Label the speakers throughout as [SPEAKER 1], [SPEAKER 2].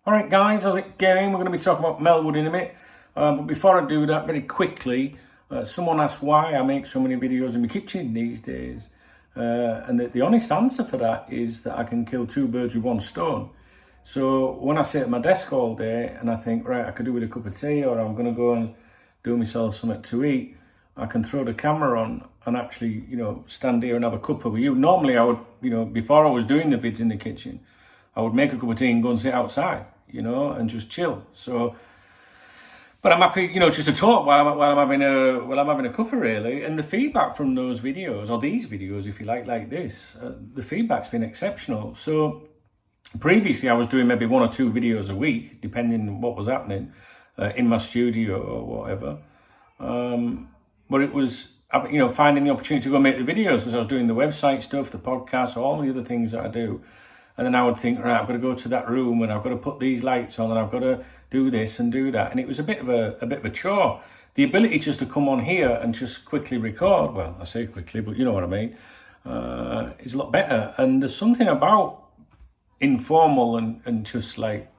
[SPEAKER 1] Alright guys, how's it going? We're going to be talking about Melwood in a minute. But before I do that, very quickly, someone asked why I make so many videos in my kitchen these days. And the honest answer for that is that I can kill two birds with one stone. So when I sit at my desk all day and I think, right, I could do with a cup of tea, or I'm going to go and do myself something to eat, I can throw the camera on and actually, stand here and have a cuppa with you. Normally I would, before I was doing the vids in the kitchen, I would make a cup of tea and go and sit outside, and just chill. So, but I'm happy, just to talk while I'm having a cuppa really. And the feedback from those videos, or these videos, if you like this, the feedback's been exceptional. So previously I was doing maybe 1 or 2 videos a week, depending on what was happening in my studio or whatever. But it was, finding the opportunity to go make the videos, because I was doing the website stuff, the podcast, all the other things that I do. And then I would think, right, I've got to go to that room and I've got to put these lights on and I've got to do this and do that. And it was a bit of a chore. The ability just to come on here and just quickly record, well, I say quickly, but you know what I mean, is a lot better. And there's something about informal and just like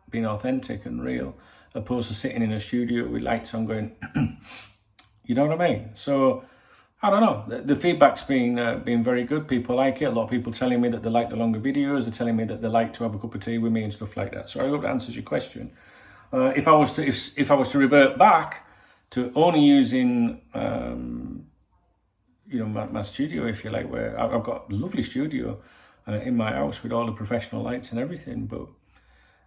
[SPEAKER 1] being authentic and real, opposed to sitting in a studio with lights on going, you know what I mean? So I don't know. The feedback's been very good. People like it. A lot of people telling me that they like the longer videos. They're telling me that they like to have a cup of tea with me and stuff like that. So I hope that answers your question. If I was to revert back to only using my studio, if you like, where I've got a lovely studio in my house with all the professional lights and everything, but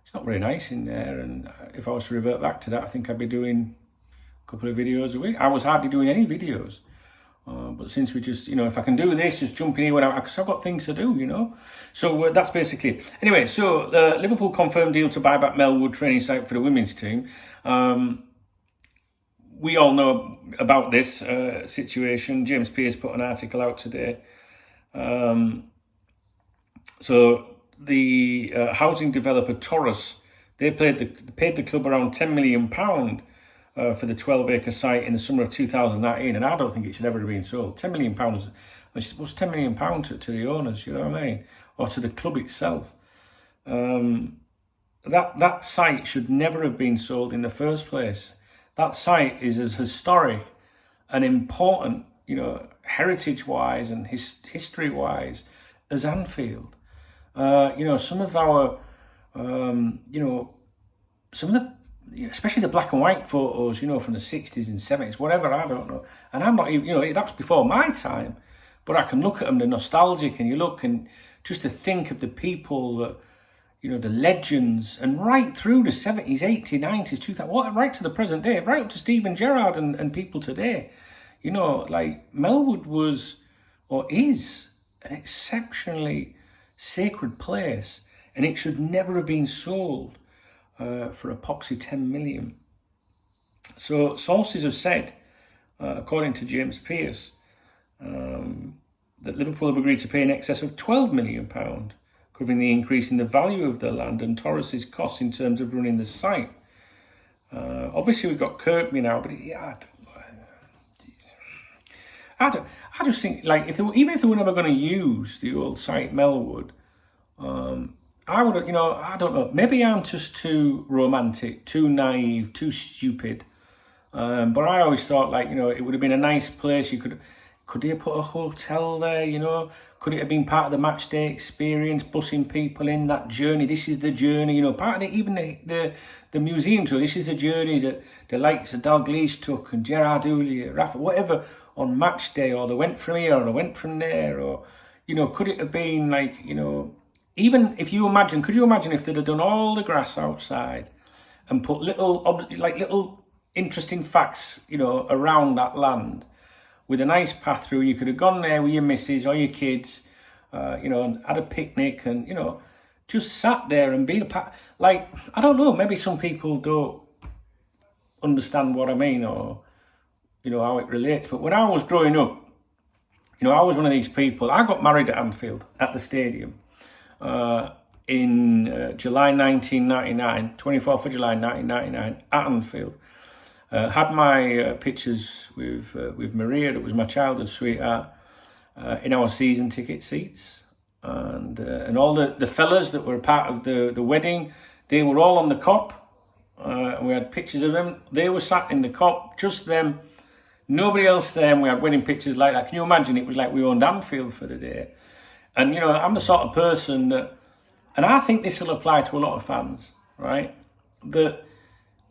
[SPEAKER 1] it's not very nice in there. And if I was to revert back to that, I think I'd be doing a couple of videos a week. I was hardly doing any videos. But since we just, if I can do this, just jump in here because I've got things to do, So that's basically it. Anyway, so Liverpool confirmed deal to buy back Melwood training site for the women's team. We all know about this situation. James Pearce put an article out today. So the housing developer Taurus, they paid the club around £10 million for the 12-acre site in the summer of 2019, and I don't think it should ever have been sold. £10 million, was £10 million to the owners, you know what I mean? Or to the club itself. That site should never have been sold in the first place. That site is as historic and important, heritage-wise and history-wise as Anfield. Some of our, some of the, especially the black and white photos, from the 60s and 70s, whatever, I don't know. And I'm not even, that's before my time. But I can look at them, they're nostalgic, and you look and just to think of the people that, the legends, and right through the 70s, 80s, 90s, 2000, right to the present day, right up to Steven Gerrard and people today. Like Melwood was, or is, an exceptionally sacred place, and it should never have been sold for epoxy 10 million. So sources have said, according to James Pearce, that Liverpool have agreed to pay in excess of £12 million, covering the increase in the value of the land and Taurus's costs in terms of running the site. Obviously we've got Kirkby now, but I just think, like, even if they were never going to use the old site Melwood, I would, I don't know. Maybe I'm just too romantic, too naive, too stupid. But I always thought, like, it would have been a nice place. Could they have put a hotel there, Could it have been part of the match day experience, bussing people in, that journey? This is the journey, part of it, even the museum tour. This is the journey that the likes of Dalglish took, and Gerard Houllier, Rafa, whatever, on match day, or they went from here, or they went from there, or, could it have been like, even if you imagine, could you imagine if they'd have done all the grass outside and put little interesting facts, around that land with a nice path through? You could have gone there with your missus or your kids, and had a picnic and, just sat there and been a part. Like, I don't know, maybe some people don't understand what I mean, or, how it relates. But when I was growing up, I was one of these people. I got married at Anfield, at the stadium. In July 1999, 24th of July 1999, at Anfield. Had my pictures with Maria, that was my childhood sweetheart, in our season ticket seats. And all the fellas that were part of the wedding, They were all on the Kop. We had pictures of them. They were sat in the Kop, just them. Nobody else there, and we had wedding pictures like that. Can you imagine? It was like we owned Anfield for the day. And, you know, I'm the sort of person that, and I think this will apply to a lot of fans, right? That,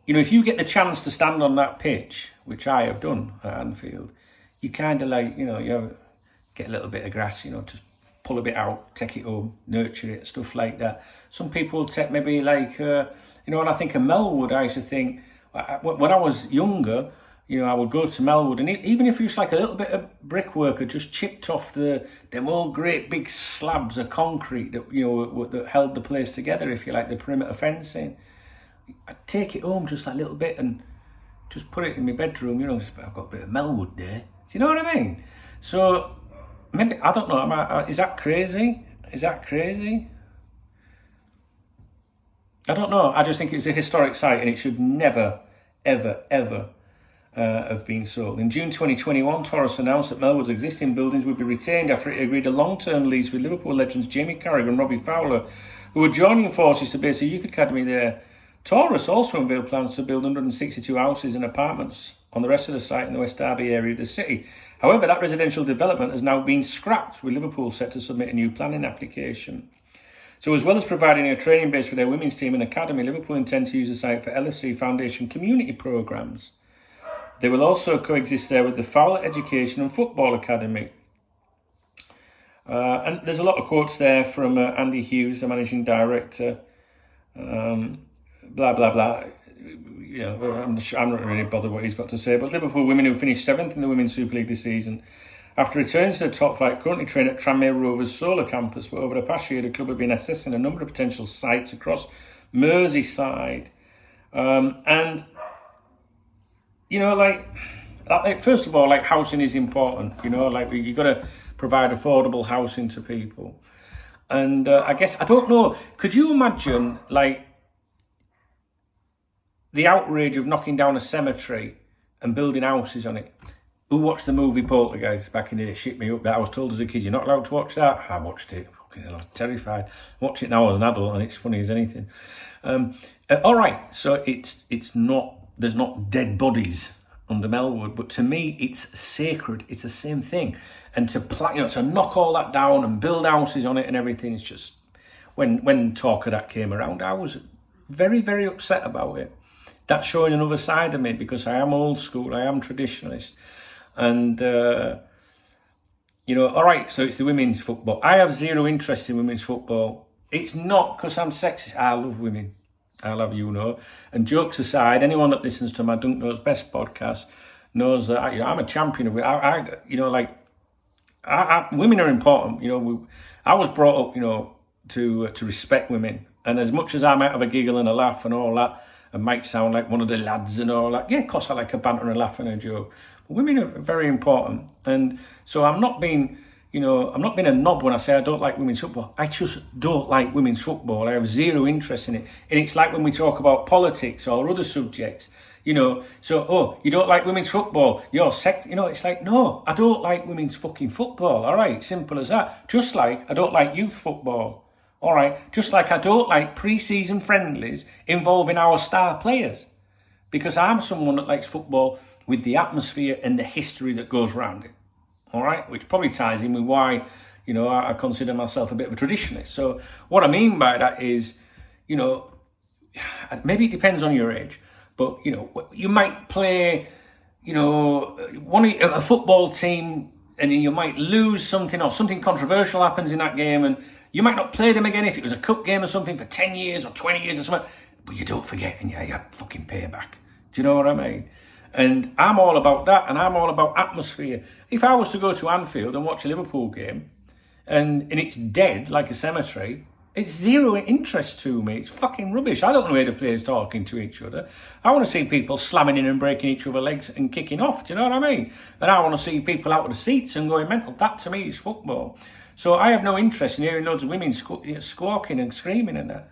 [SPEAKER 1] you know, if you get the chance to stand on that pitch, which I have done at Anfield, you kind of like, you know, get a little bit of grass, you know, just pull a bit out, take it home, nurture it, stuff like that. Some people will take maybe like, you know, when I think of Melwood, I used to think, when I was younger, you know, I would go to Melwood, and even if it was like a little bit of brickwork had just chipped off them all great big slabs of concrete that, you know, that held the place together, if you like, the perimeter fencing, I'd take it home just like a little bit and just put it in my bedroom, you know, I've got a bit of Melwood there. Do you know what I mean? So, maybe, I don't know, is that crazy? Is that crazy? I don't know, I just think it's a historic site and it should never, ever, ever have been sold. In June 2021, Taurus announced that Melwood's existing buildings would be retained after it agreed a long-term lease with Liverpool legends Jamie Carragher and Robbie Fowler, who were joining forces to base a youth academy there. Taurus also unveiled plans to build 162 houses and apartments on the rest of the site in the West Derby area of the city. However, that residential development has now been scrapped, with Liverpool set to submit a new planning application. So as well as providing a training base for their women's team and academy, Liverpool intend to use the site for LFC Foundation community programmes. They will also coexist there with the Fowler Education and Football Academy. And there's a lot of quotes there from Andy Hughes, the managing director. Blah, blah, blah. You know, I'm not really bothered what he's got to say. But Liverpool women, who finished 7th in the Women's Super League this season, after returning to the top flight, currently train at Tranmere Rovers Solar Campus, but over the past year the club have been assessing a number of potential sites across Merseyside. And you know, like, first of all, like, housing is important, you know, like, you've got to provide affordable housing to people. And I guess, I don't know, could you imagine, like, the outrage of knocking down a cemetery and building houses on it? Who watched the movie Poltergeist back in the day? Shit me up that. I was told as a kid, you're not allowed to watch that. I watched it. Fucking hell, I was terrified. Watch it now as an adult and it's funny as anything. All right, so it's not, there's not dead bodies under Melwood, but to me it's sacred. It's the same thing. And to to knock all that down and build houses on it and everything, it's just, when talk of that came around, I was very, very upset about it. That's showing another side of me, because I am old school, I am traditionalist. And you know, all right, so it's the women's football. I have zero interest in women's football. It's not because I'm sexist. I love women. I'll have you know. And jokes aside, anyone that listens to my Dunk Knows Best podcast knows that I'm a champion of it. You know, like, women are important. You know, I was brought up, you know, to respect women. And as much as I might have a giggle and a laugh and all that, and might sound like one of the lads and all that, yeah, of course I like a banter and a laugh and a joke. But women are very important. And so I'm not being a knob when I say I don't like women's football. I just don't like women's football. I have zero interest in it. And it's like when we talk about politics or other subjects, you know, so, you don't like women's football, you're you know, it's like, no, I don't like women's fucking football, all right, simple as that. Just like I don't like youth football, all right, just like I don't like pre-season friendlies involving our star players, because I'm someone that likes football with the atmosphere and the history that goes around it. All right, which probably ties in with why, you know, I consider myself a bit of a traditionalist. So what I mean by that is, you know, maybe it depends on your age, but, you know, you might play, you know, a football team and you might lose something, or something controversial happens in that game, and you might not play them again if it was a cup game or something for 10 years or 20 years or something, but you don't forget, and you fucking pay back. Do you know what I mean? And I'm all about that, and I'm all about atmosphere. If I was to go to Anfield and watch a Liverpool game, and it's dead like a cemetery, it's zero interest to me. It's fucking rubbish. I don't want to hear the players talking to each other. I want to see people slamming in and breaking each other's legs and kicking off. Do you know what I mean? And I want to see people out of the seats and going mental. That to me is football. So I have no interest in hearing loads of women squawking and screaming and that.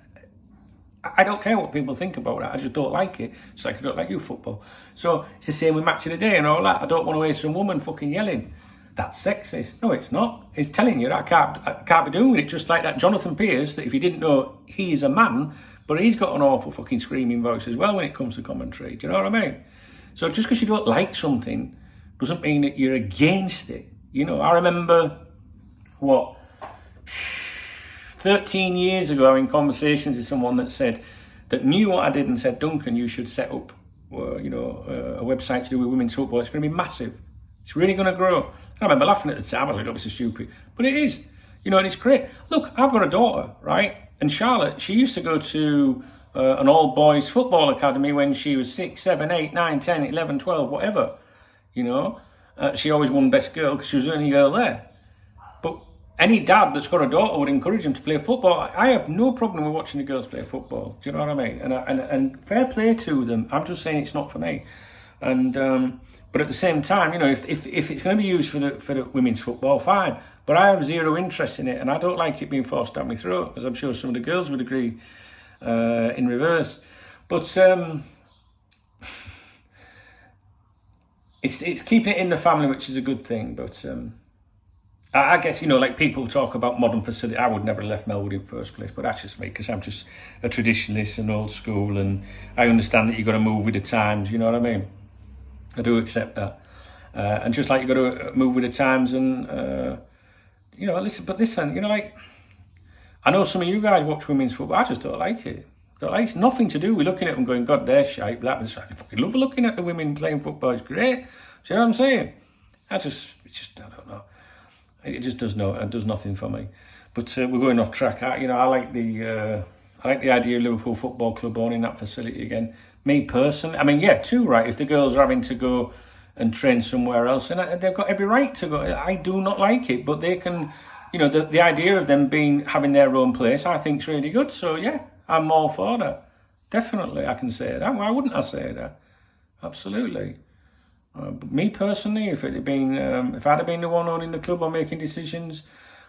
[SPEAKER 1] I don't care what people think about that. I just don't like it. It's like I don't like you football. So it's the same with Match of the Day and all that. I don't want to hear some woman fucking yelling. That's sexist. No, it's not. It's telling you that I can't be doing it. Just like that Jonathan Pearce, that if you didn't know, he is a man, But he's got an awful fucking screaming voice as well when it comes to commentary. Do you know what I mean? So just because you don't like something doesn't mean that you're against it. You know, I remember, 13 years ago, having conversations with someone that knew what I did and said, Duncan, you should set up, a website to do with women's football. It's going to be massive. It's really going to grow. I remember laughing at the time. I was like, oh, this is stupid. But it is, and it's great. Look, I've got a daughter, right? And Charlotte, she used to go to an all-boys football academy when she was 6, 7, 8, 9, 10, 11, 12, whatever. She always won best girl because she was the only girl there. But any dad that's got a daughter would encourage him to play football. I have no problem with watching the girls play football. Do you know what I mean? And fair play to them. I'm just saying it's not for me. But at the same time, if it's going to be used for the women's football, fine. But I have zero interest in it, and I don't like it being forced down my throat, as I'm sure some of the girls would agree in reverse. But it's keeping it in the family, which is a good thing. But I guess, like people talk about modern facility. I would never have left Melwood in first place, but that's just me, because I'm just a traditionalist and old school, and I understand that you've got to move with the times, you know what I mean? I do accept that. And just like you've got to move with the times and, listen, like, I know some of you guys watch women's football. I just don't like it. It's nothing to do with looking at them going, God, they're shite. I fucking love looking at the women playing football. It's great. Do you know what I'm saying? I don't know. It just does nothing for me. But we're going off track. I like the idea of Liverpool Football Club owning that facility again. Me personally, I mean, yeah, too right. If the girls are having to go and train somewhere else, and they've got every right to go. I do not like it, but they can, the idea of them having their own place, I think is really good. So yeah, I'm all for that. Definitely, I can say that. Why wouldn't I say that? Absolutely. But me personally, if I'd have been the one owning the club or making decisions,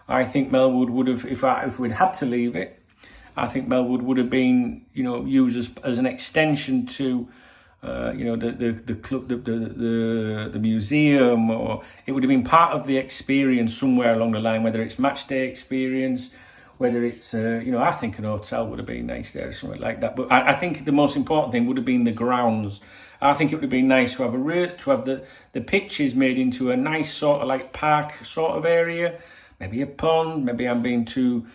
[SPEAKER 1] I think Melwood would have, if we'd had to leave it, I think Melwood would have been, used as an extension to, the club, the museum, or it would have been part of the experience somewhere along the line, whether it's match day experience, whether it's, I think an hotel would have been nice there or something like that. But I think the most important thing would have been the grounds. I think it would have been nice to have the pitches made into a nice sort of like park sort of area, maybe a pond. Maybe I'm being too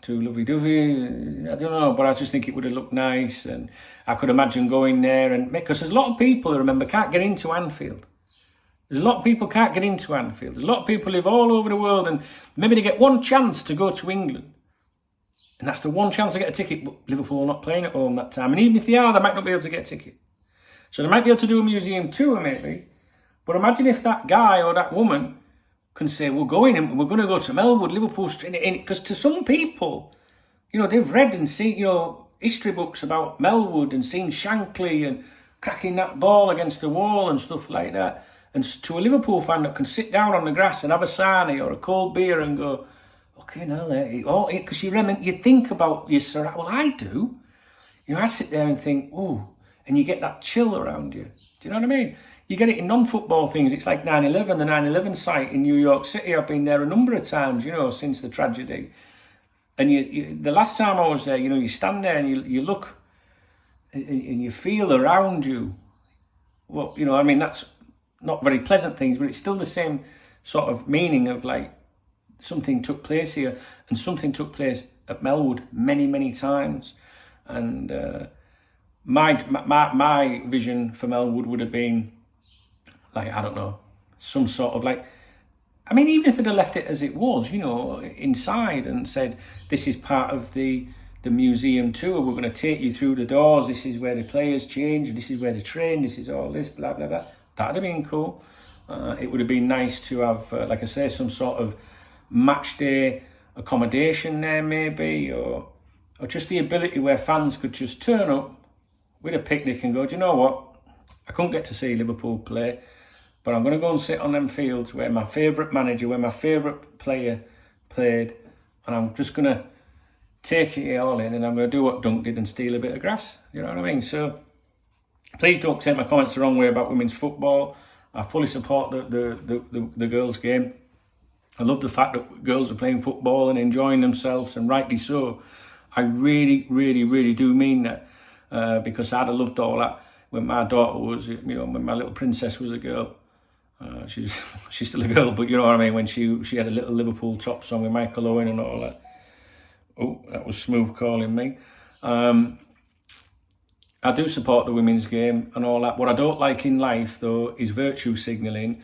[SPEAKER 1] lovey-dovey, I don't know, but I just think it would have looked nice, and I could imagine going there, and because there's a lot of people who, remember, can't get into Anfield. There's a lot of people can't get into Anfield. There's a lot of people live all over the world, and maybe they get one chance to go to England, and that's the one chance to get a ticket, but Liverpool are not playing at home that time, and even if they are, they might not be able to get a ticket. So they might be able to do a museum tour, maybe, but imagine if that guy or that woman can say, we're going and we're going to go to Melwood, Liverpool, because to some people, they've read and seen, history books about Melwood and seen Shankly and cracking that ball against the wall and stuff like that. And to a Liverpool fan that can sit down on the grass and have a sarnie or a cold beer and go, okay, now because you think about your surroundings. Well, I do. I sit there and think, ooh, and you get that chill around you. Do you know what I mean? You get it in non-football things. It's like 9/11, the 9/11 site in New York City. I've been there a number of times, since the tragedy. And you the last time I was there, you stand there and you look and you feel around you. Well, that's not very pleasant things, but it's still the same sort of meaning of like something took place here, and something took place at Melwood many, many times. And my vision for Melwood would have been, like, I don't know, some sort of like, even if they'd have left it as it was, inside, and said, this is part of the museum tour, we're going to take you through the doors, this is where the players change, this is where they train, this is all this, blah, blah, blah. That'd have been cool. It would have been nice to have, like I say, some sort of match day accommodation there, maybe, or just the ability where fans could just turn up with a picnic and go, do you know what? I couldn't get to see Liverpool play, but I'm going to go and sit on them fields where my favourite manager, where my favourite player played, and I'm just going to take it all in, and I'm going to do what Dunk did and steal a bit of grass. You know what I mean? So please don't take my comments the wrong way about women's football. I fully support the girls' game. I love the fact that girls are playing football and enjoying themselves, and rightly so. I really, really, really do mean that, because I'd have loved all that when my daughter was, you know, when my little princess was a girl. She's still a girl, but you know what I mean, when she had a little Liverpool top song with Michael Owen and all that. Oh, that was Smooth calling me. I do support the women's game and all that. What I don't like in life, though, is virtue signalling,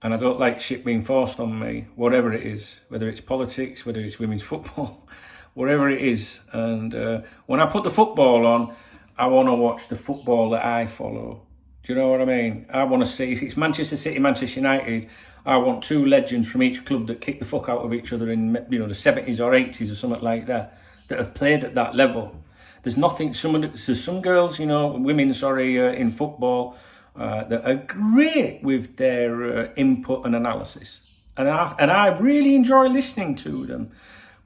[SPEAKER 1] and I don't like shit being forced on me, whatever it is, whether it's politics, whether it's women's football, whatever it is. And when I put the football on, I want to watch the football that I follow. Do you know what I mean? I want to see, if it's Manchester City, Manchester United, I want two legends from each club that kick the fuck out of each other in, you know, the 70s or 80s or something like that have played at that level. There's nothing, there's some girls, you know, women, in football that are great with their input and analysis. And I really enjoy listening to them.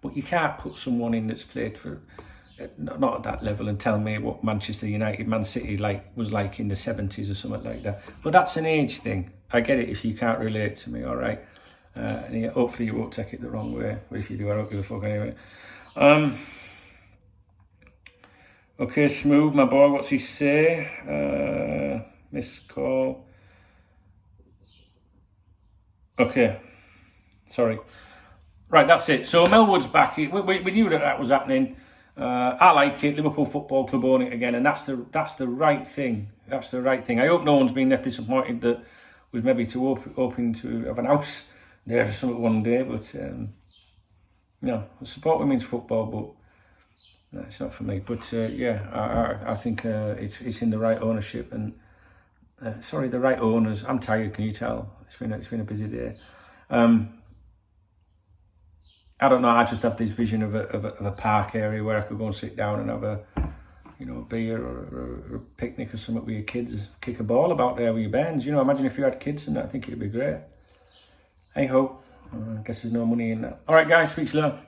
[SPEAKER 1] But you can't put someone in that's played for, not at that level, and tell me what Manchester United, Man City was like in the 70s or something like that. But that's an age thing. I get it if you can't relate to me, all right? And hopefully you won't take it the wrong way. But if you do, I don't give a fuck anyway. Okay, Smooth, my boy, what's he say? Missed call. Okay, sorry. Right, that's it. So Melwood's back. We knew that was happening. I like it. Liverpool Football Club own it again, and that's the right thing. That's the right thing. I hope no one's been left disappointed that was maybe too open to have an house there or something one day. But no, I support women's football, but no, it's not for me. But yeah, I think it's in the right ownership and the right owners. I'm tired. Can you tell? It's been a busy day. I don't know. I just have this vision of a park area where I could go and sit down and have a beer or a picnic or something with your kids, kick a ball about there with your bands. You know, imagine if you had kids and that. I think it'd be great. Hey ho. I guess there's no money in that. All right, guys. Speak to you later.